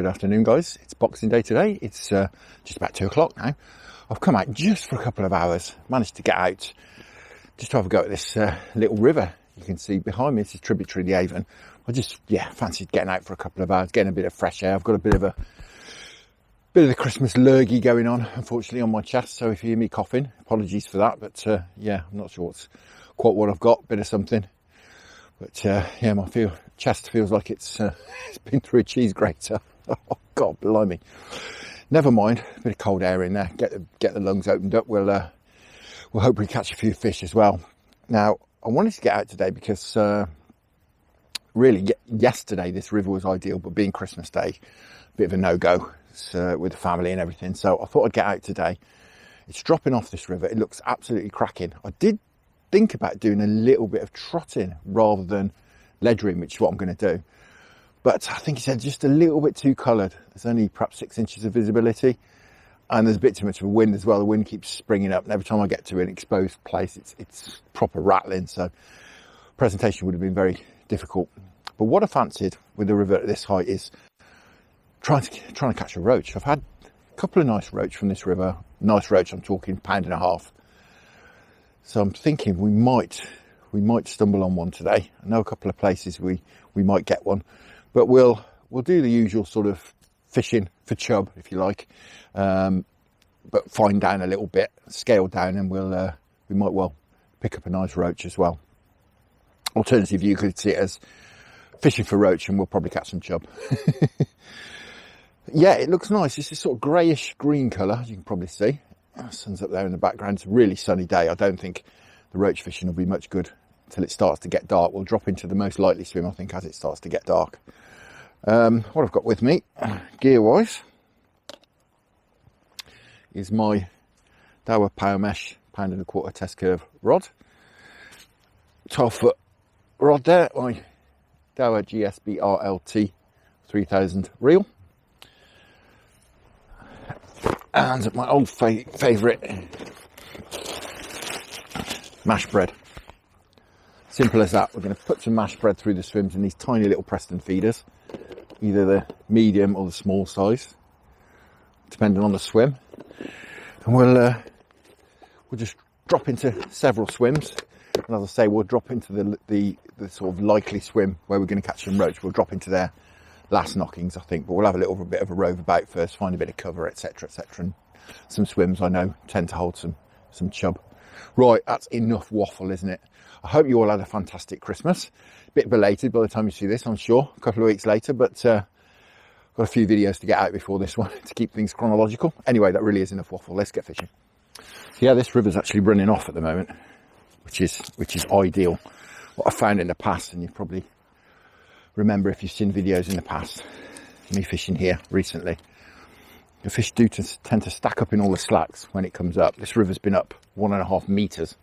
Good afternoon, guys. It's Boxing Day today. It's just about 2 o'clock now. I've come out just for a couple of hours. Managed to get out just to have a go at this little river you can see behind me. It's a tributary of the Avon. I just, fancied getting out for a couple of hours, getting a bit of fresh air. I've got a bit of the Christmas lurgy going on, unfortunately, on my chest. So if you hear me coughing, apologies for that. But I'm not sure it's quite what I've got. Bit of something. But my chest feels like it's been through a cheese grater. Oh God, blimey! Never mind, a bit of cold air in there. Get the lungs opened up. We'll hopefully catch a few fish as well. Now, I wanted to get out today because really yesterday this river was ideal, but being Christmas Day, a bit of a no-go with the family and everything. So I thought I'd get out today. It's dropping off this river. It looks absolutely cracking. I did think about doing a little bit of trotting rather than ledgering, which is what I'm going to do. But I think it's just a little bit too coloured. There's only perhaps 6 inches of visibility, and there's a bit too much of a wind as well. The wind keeps springing up, and every time I get to an exposed place, it's proper rattling. So presentation would have been very difficult. But what I fancied with the river at this height is trying to catch a roach. I've had a couple of nice roach from this river. Nice roach, I'm talking £1.50. So I'm thinking we might stumble on one today. I know a couple of places we might get one, but we'll do the usual sort of fishing for chub, if you like, but fine down a little bit, scale down, and we might well pick up a nice roach as well. Alternative, you could see it as fishing for roach, and we'll probably catch some chub. Yeah, it looks nice. It's this sort of greyish green colour, as you can probably see. The sun's up there in the background. It's a really sunny day. I don't think the roach fishing will be much good until it starts to get dark. We'll drop into the most likely swim, I think, as it starts to get dark. What I've got with me, gear-wise, is my Dower Power Mesh £1.25 test curve rod. 12-foot rod there, my Dower GSB RLT 3000 reel. And my old favourite mash bread. Simple as that. We're going to put some mash bread through the swims in these tiny little Preston feeders, either the medium or the small size, depending on the swim. And we'll just drop into several swims. And as I say, we'll drop into the sort of likely swim where we're going to catch some roach. We'll drop into their last knockings, I think, but we'll have a little bit of a rove about first, find a bit of cover, etc, etc. And some swims I know tend to hold some chub. Right, that's enough waffle, isn't it? I hope you all had a fantastic Christmas. A bit belated by the time you see this, I'm sure, a couple of weeks later, but got a few videos to get out before this one to keep things chronological. Anyway, that really is enough waffle. Let's get fishing. Yeah, this river's actually running off at the moment, which is ideal. What I found in the past, and you probably remember if you've seen videos in the past, me fishing here recently, the fish do tend to stack up in all the slacks when it comes up. This river's been up 1.5 metres.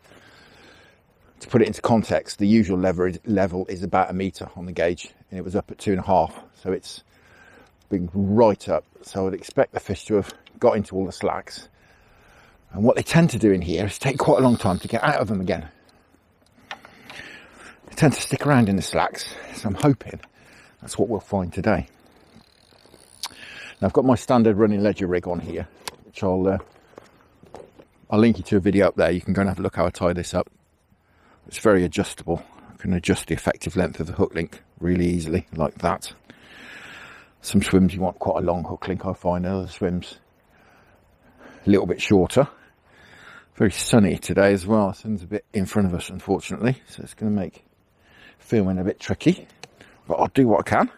To put it into context, the usual level is about 1 metre on the gauge, and it was up at 2.5, so it's been right up. So I'd expect the fish to have got into all the slacks, and what they tend to do in here is take quite a long time to get out of them again. They tend to stick around in the slacks, so I'm hoping that's what we'll find today. Now I've got my standard running ledger rig on here, which I'll link you to a video up there. You can go and have a look how I tie this up. It's very adjustable. I can adjust the effective length of the hook link really easily, like that. Some swims you want quite a long hook link, I find. Other swims a little bit shorter. Very sunny today as well. The sun's a bit in front of us, unfortunately, so it's going to make filming a bit tricky, but I'll do what I can.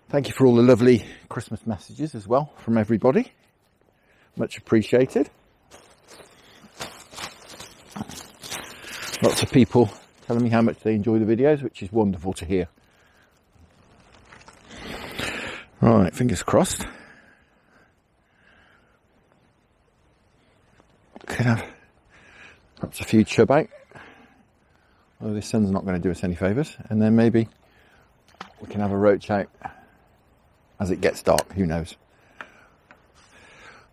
Thank you for all the lovely Christmas messages as well from everybody. Much appreciated. Lots of people telling me how much they enjoy the videos, which is wonderful to hear. Right, fingers crossed. Could have perhaps a few chub out. Although this sun's not going to do us any favours. And then maybe we can have a roach out as it gets dark. Who knows? I'm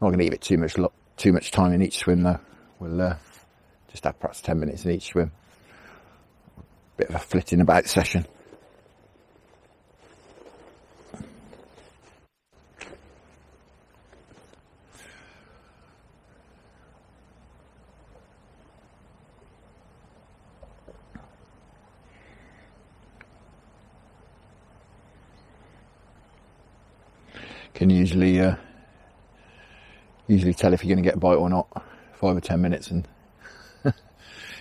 not going to give it too much time in each swim though. We'll just have perhaps 10 minutes in each swim. Bit of a flitting about session. can usually tell if you're going to get a bite or not. 5 or 10 minutes, and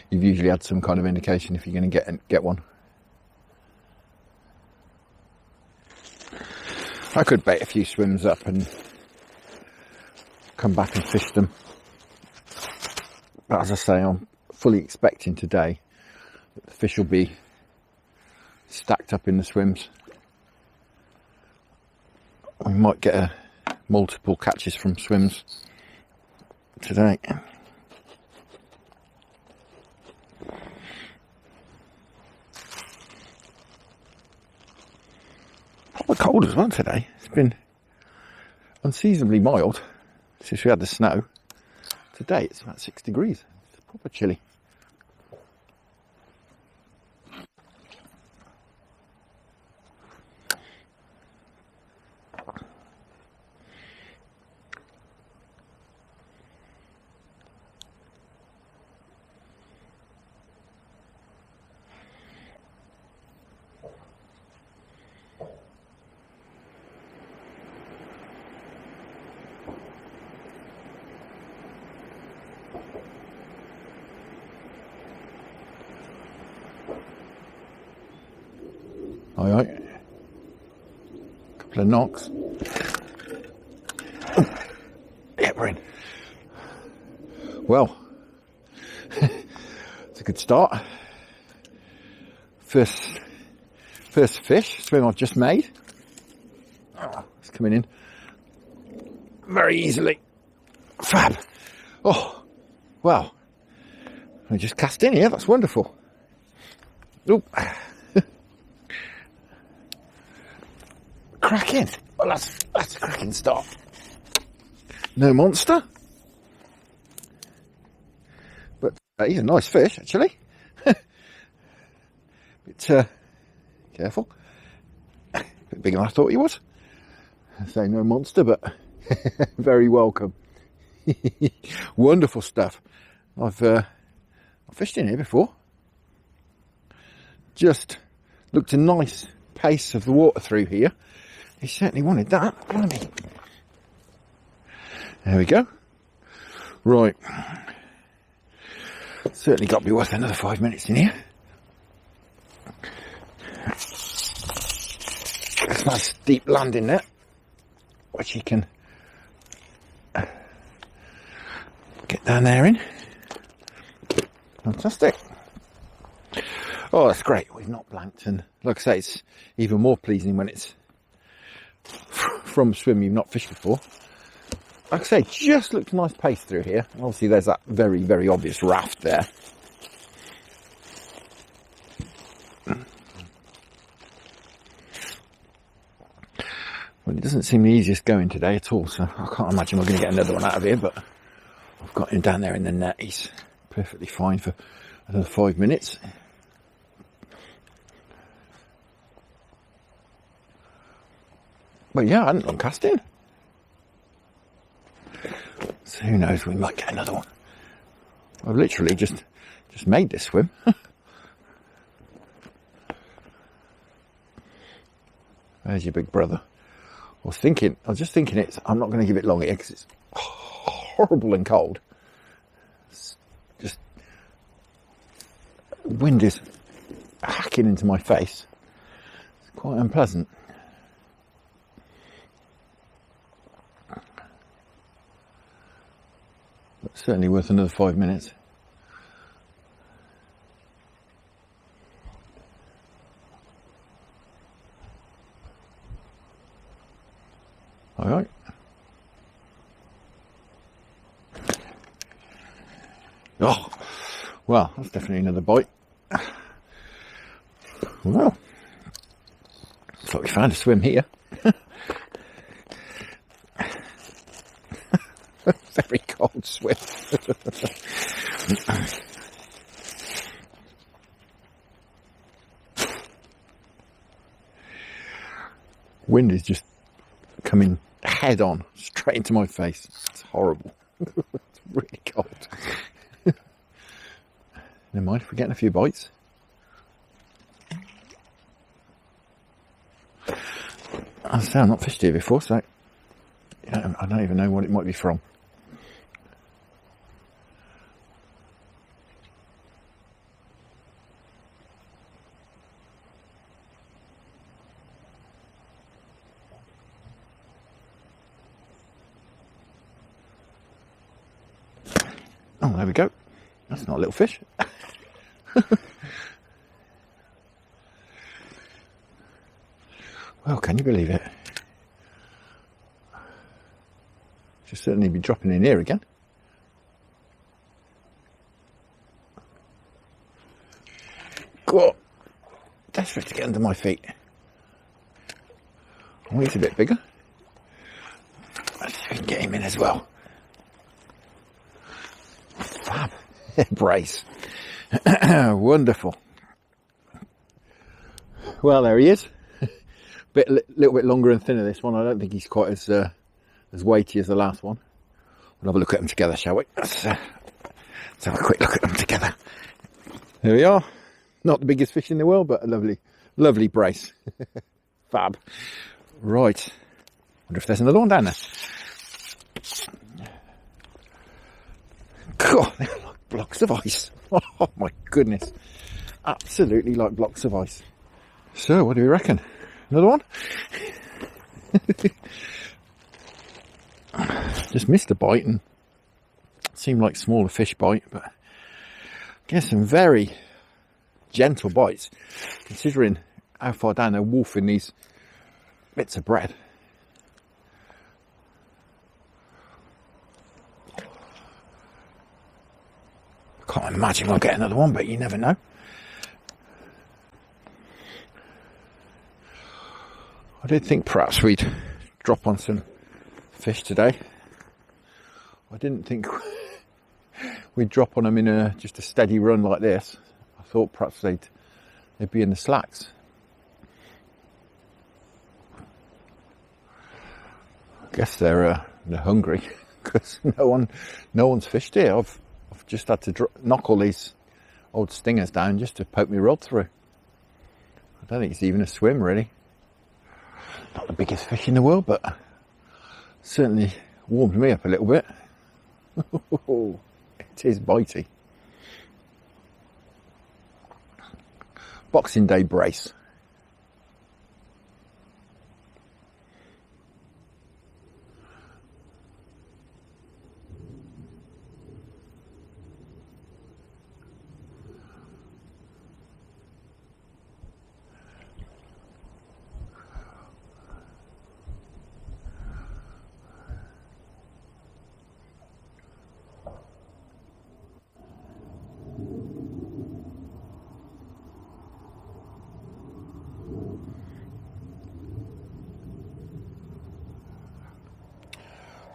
you've usually had some kind of indication if you're going to get one. I could bait a few swims up and come back and fish them, but as I say, I'm fully expecting today that the fish will be stacked up in the swims. We might get multiple catches from swims today. Proper cold as well today. It's been unseasonably mild since we had the snow. Today it's about 6 degrees. It's proper chilly. Alright, couple of knocks. Oh, yeah, we're in. Well, it's a good start. First fish, swim I've just made. Oh, it's coming in very easily. Fab. Oh, well, I just cast in here, that's wonderful. Oop. Cracking. Well, that's a cracking start. No monster, but he's a nice fish actually. Bit careful. A bit bigger than I thought he was. So no monster, but very welcome. Wonderful stuff. I've fished in here before. Just looked a nice pace of the water through here. He certainly wanted that. Blimey. There we go. Right. Certainly got to be worth another 5 minutes in here. There's a nice deep landing there, which you can get down there in. Fantastic. Oh, that's great. We've not blanked, and like I say, it's even more pleasing when it's from a swim you've not fished before. Like I say, just looked a nice pace through here. Obviously there's that very, very obvious raft there. Well, it doesn't seem the easiest going today at all, so I can't imagine we're going to get another one out of here, but I've got him down there in the net. He's perfectly fine for another 5 minutes. Well, yeah, I hadn't gone casting. So who knows, we might get another one. I've literally just made this swim. There's your big brother. I was just thinking I'm not going to give it long here because it's horrible and cold. It's just, wind is hacking into my face. It's quite unpleasant. But certainly worth another 5 minutes. All right. Oh, well, that's definitely another bite. Well, looks like we found a swim here. Very cold swim. Wind is just coming head on straight into my face. It's horrible. It's really cold. Never mind if we're getting a few bites. As I say, I've not fished here before, so I don't even know what it might be from. Oh, there we go. That's not a little fish. Well, can you believe it? Should certainly be dropping in here again. God, desperate to get under my feet. Oh, he's a bit bigger. Let's see if we can get him in as well. Fab. Brace. Wonderful. Well, there he is. Little bit longer and thinner, this one. I don't think he's quite as weighty as the last one. We'll have a look at them together, shall we? Let's have a quick look at them together. There we are. Not the biggest fish in the world, but a lovely brace. Fab. Right. Wonder if there's another one down there. God, they're like blocks of ice. Oh my goodness. Absolutely like blocks of ice. So, what do we reckon? Another one? Just missed a bite and seemed like smaller fish bite, but get some very gentle bites considering how far down they're wolfing these bits of bread. Can't imagine we'll get another one, but you never know. I did think perhaps we'd drop on some fish today. I didn't think we'd drop on them in just a steady run like this. I thought perhaps they'd be in the slacks. I guess they're hungry because no one's fished here. I've just had to knock all these old stingers down just to poke my rod through. I don't think it's even a swim really. Not the biggest fish in the world, but certainly warmed me up a little bit. It is bitey. Boxing Day brace.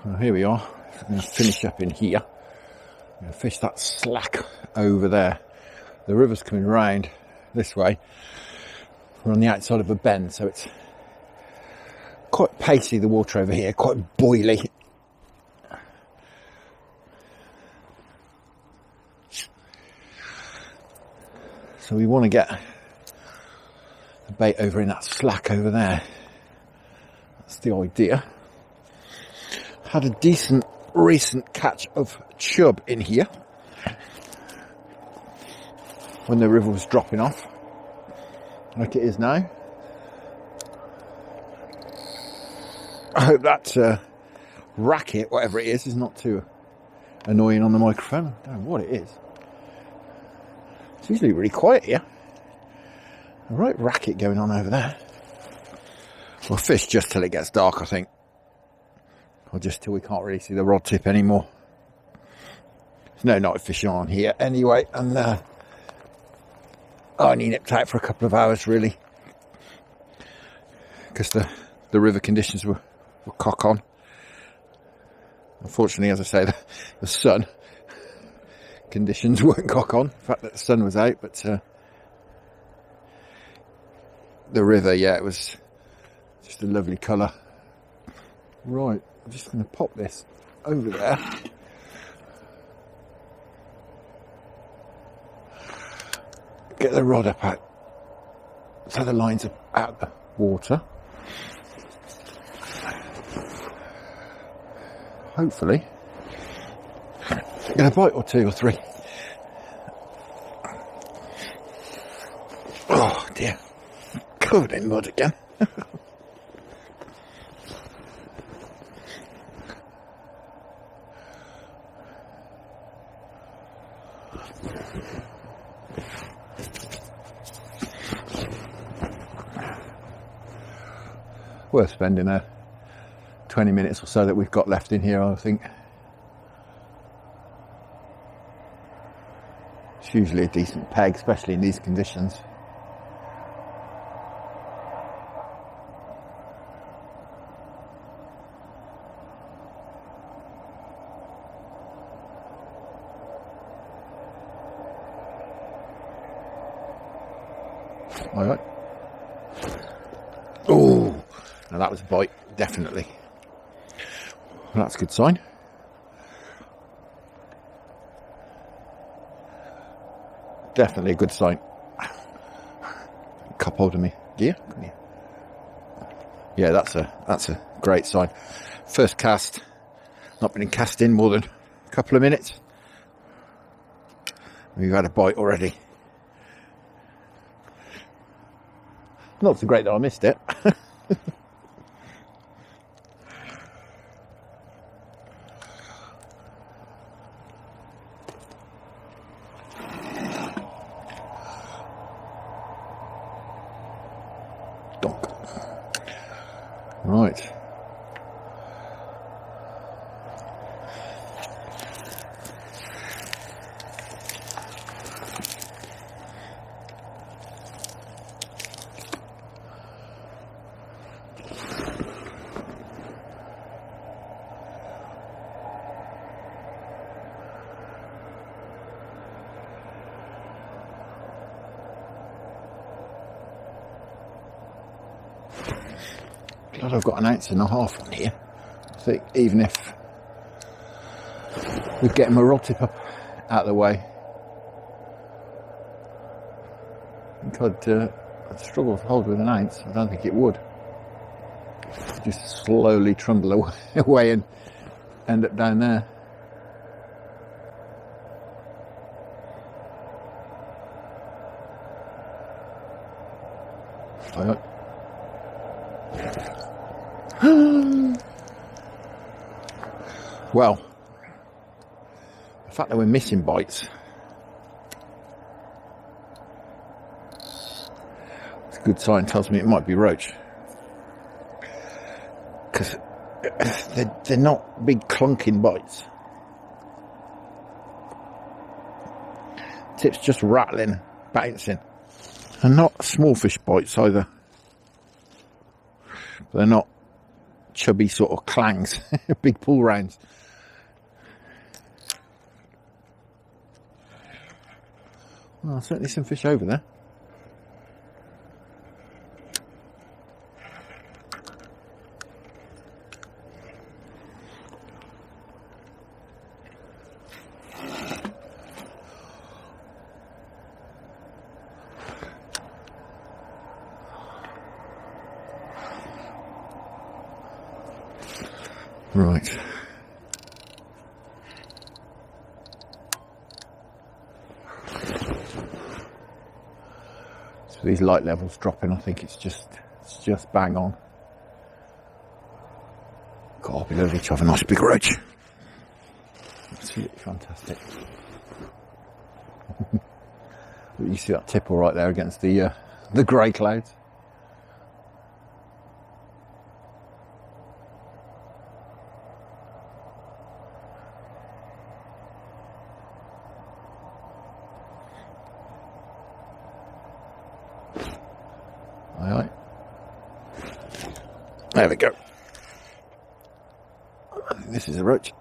Well, here we are. I'm going to finish up in here. I'm going to fish that slack over there. The river's coming round this way. We're on the outside of a bend, so it's quite pacey, the water over here, quite boily. So we want to get the bait over in that slack over there. That's the idea. Had a decent recent catch of chub in here when the river was dropping off, like it is now. I hope that racket, whatever it is not too annoying on the microphone. I don't know what it is. It's usually really quiet here. A right racket going on over there. We'll fish just till it gets dark, I think. Or just till we can't really see the rod tip anymore. There's no night fishing on here anyway, and I only nipped out for a couple of hours really, because the river conditions were cock on. Unfortunately, as I say, the sun conditions weren't cock on. The fact that the sun was out, but the river, yeah, it was just a lovely colour. Right, I'm just going to pop this over there. Get the rod up out so the lines are out of the water. hopefully get a bite or two or three. Oh dear, covered in mud again. Worth spending 20 minutes or so that we've got left in here, I think. It's usually a decent peg, especially in these conditions. All right. Oh, now that was a bite, definitely. Well, that's a good sign. Definitely a good sign. Cup hold of me. Yeah, come here. Yeah, that's a great sign. First cast. Not been cast in more than a couple of minutes. We've had a bite already. Not so great that I missed it. Donk. Right. Glad I've got an ounce and a half on here. I think even if we get my rod tip up out of the way, I think I'd struggle to hold with an ounce. I don't think it would. Just slowly trundle away and end up down there. Well, the fact that we're missing bites, it's a good sign. Tells me it might be roach, because they're not big clunking bites. Tips just rattling, bouncing, and not small fish bites either. They're not chubby sort of clangs, big pull rounds. Well, certainly some fish over there. Right. So these light levels dropping, I think it's just bang on. God, I'll be lovely to have a nice big roach. Absolutely fantastic. You see that tipple right there against the grey clouds. Aye. There we go. I think this is a roach.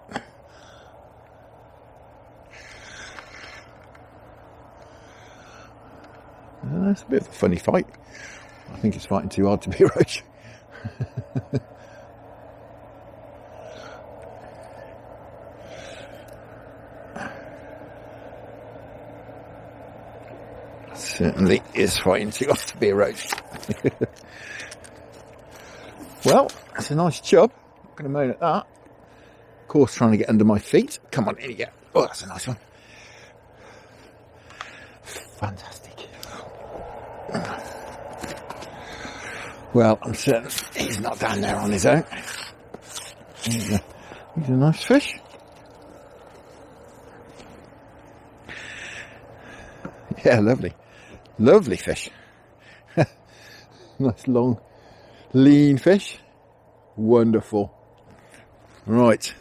It's a bit of a funny fight. I think it's fighting too hard to be a roach. Certainly is fighting too hard to be a roach. Well, that's a nice chub. Not going to moan at that. Of course, trying to get under my feet. Come on, in you go. Oh, that's a nice one. Fantastic. Well, I'm certain he's not down there on his own. He's a nice fish. Yeah, lovely. Lovely fish. Nice long, lean fish. Wonderful. Right.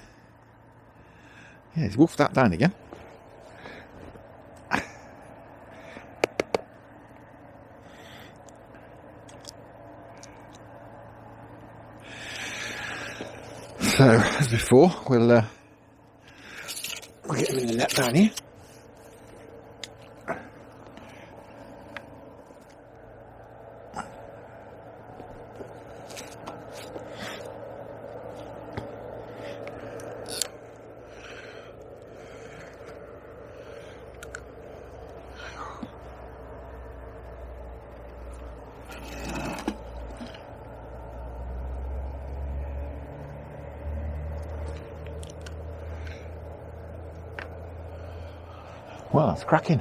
Yeah, he's wolfed that down again. So, as before, we'll get him in the net down here. Well, that's cracking.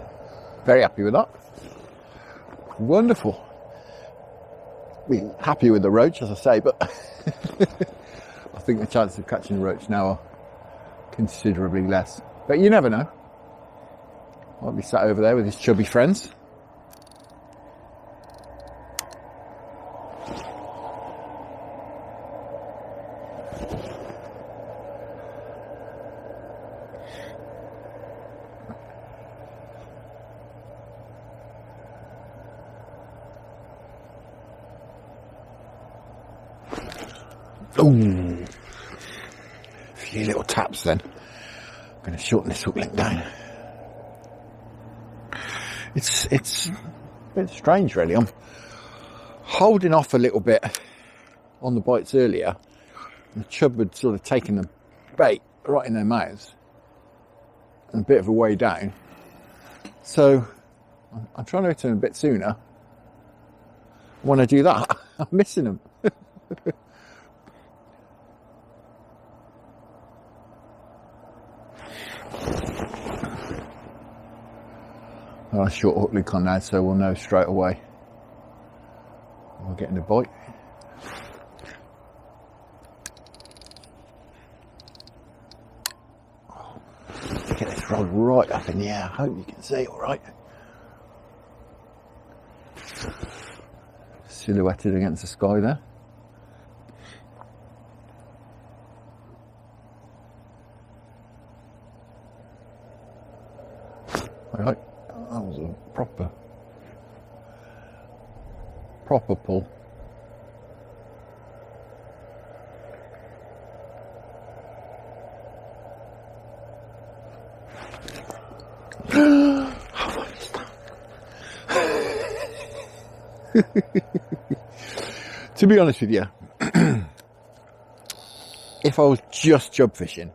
Very happy with that. Wonderful. We're happy with the roach, as I say, but I think the chances of catching a roach now are considerably less. But you never know. Might be sat over there with his chubby friends. Ooh, a few little taps then. I'm going to shorten this hook length down. It's a bit strange really. I'm holding off a little bit on the bites earlier. The chub had sort of taken the bait right in their mouths and a bit of a way down. So I'm trying to return a bit sooner. When I do that, I'm missing them. A short hook link on now, so we'll know straight away we're getting a bite. Oh, get this rod right up in the air. I hope you can see all right. Silhouetted against the sky there. All right. That was a proper pull. To be honest with you, if I was just chub fishing,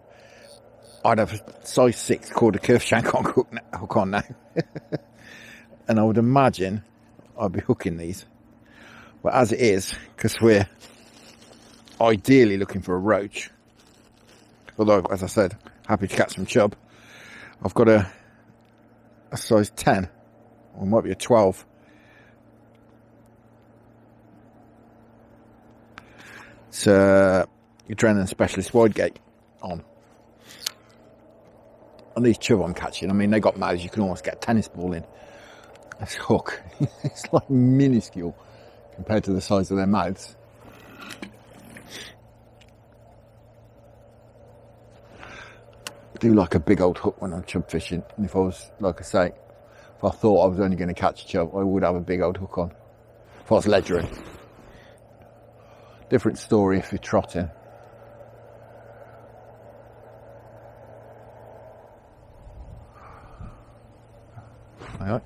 I'd have a size 6 quarter curve shank hook on now. And I would imagine I'd be hooking these. But as it is, because we're ideally looking for a roach, although, as I said, happy to catch some chub, I've got a size 10, or it might be a 12. It's Adrenaline Specialist wide gate on. And these chub I'm catching, I mean, they got mouths you can almost get a tennis ball in. This hook, it's like minuscule compared to the size of their mouths. I do like a big old hook when I'm chub fishing. And if I was, like I say, if I thought I was only going to catch chub, I would have a big old hook on. If I was ledgering. Different story if you're trotting. Alright.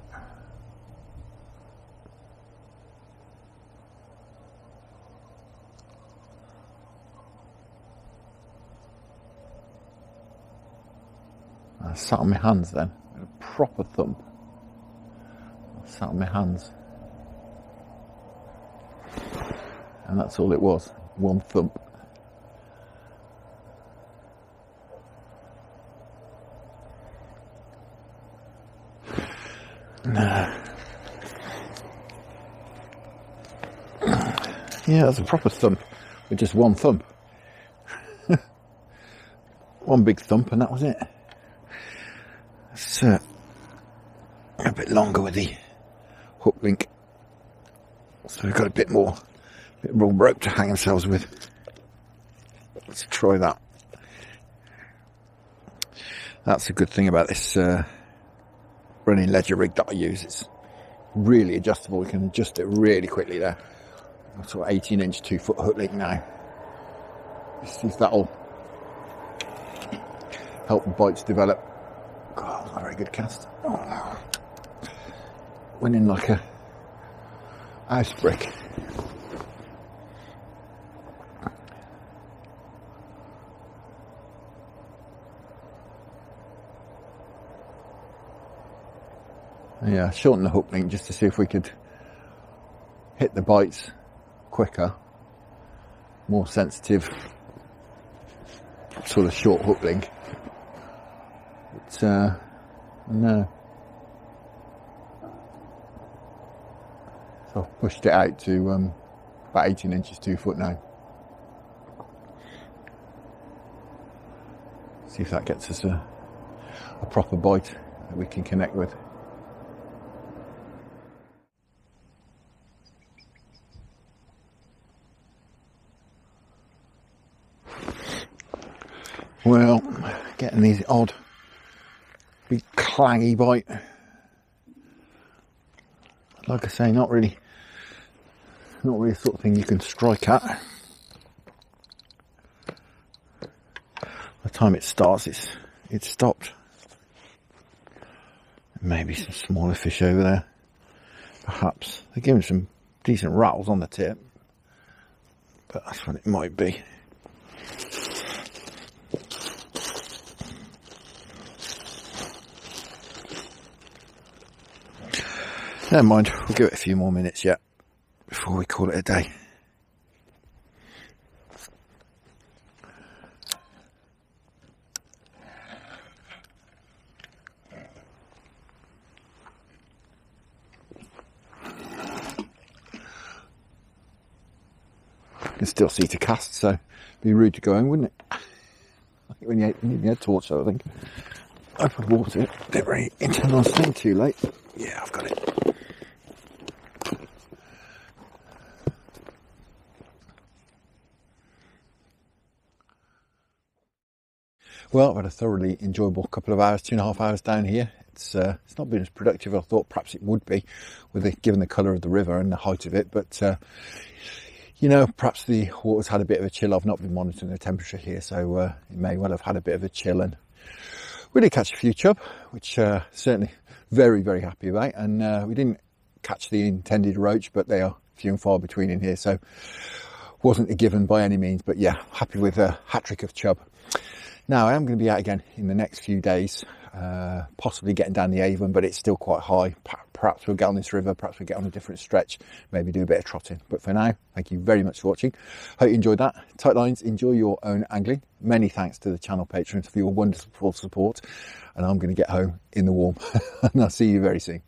I sat on my hands then, a proper thump. I sat on my hands. And that's all it was, one thump. Yeah, that's a proper thump with just one thump. One big thump and that was it. It's a bit longer with the hook link. So we've got a bit more rope to hang ourselves with. Let's try that. That's a good thing about this running ledger rig that I use. It's really adjustable. We can adjust it really quickly there. I've got 18-inch 2-foot hook link now. Let's see if that'll help the bites develop. God, that's a very good cast. Oh, went in like a house brick. Yeah, shorten the hook link just to see if we could hit the bites quicker, more sensitive sort of short hook link. But no. So I've pushed it out to about 18 inches 2 foot now. See if that gets us a proper bite that we can connect with. Well, getting these odd, big clangy bite. Like I say, not really the sort of thing you can strike at. By the time it starts, it's stopped. Maybe some smaller fish over there, perhaps. They're giving some decent rattles on the tip, but that's what it might be. Never mind, we'll give it a few more minutes yet before we call it a day. You can still see to cast, so it'd be rude to go home, wouldn't it? I think when you need a torch, though, I think. Open water, don't really intend on staying too late. Yeah, I've got it. Well, I've had a thoroughly enjoyable couple of hours, 2.5 hours down here. It's not been as productive as I thought perhaps it would be, given the colour of the river and the height of it. But you know, perhaps the water's had a bit of a chill. I've not been monitoring the temperature here, so it may well have had a bit of a chill. And we did catch a few chub, which certainly very, very happy about. And we didn't catch the intended roach, but they are few and far between in here, so wasn't a given by any means. But yeah, happy with a hat-trick of chub. Now, I am going to be out again in the next few days, possibly getting down the Avon, but it's still quite high. Perhaps we'll get on this river, perhaps we'll get on a different stretch, maybe do a bit of trotting. But for now, thank you very much for watching. Hope you enjoyed that. Tight lines, enjoy your own angling. Many thanks to the channel patrons for your wonderful support. And I'm going to get home in the warm. And I'll see you very soon.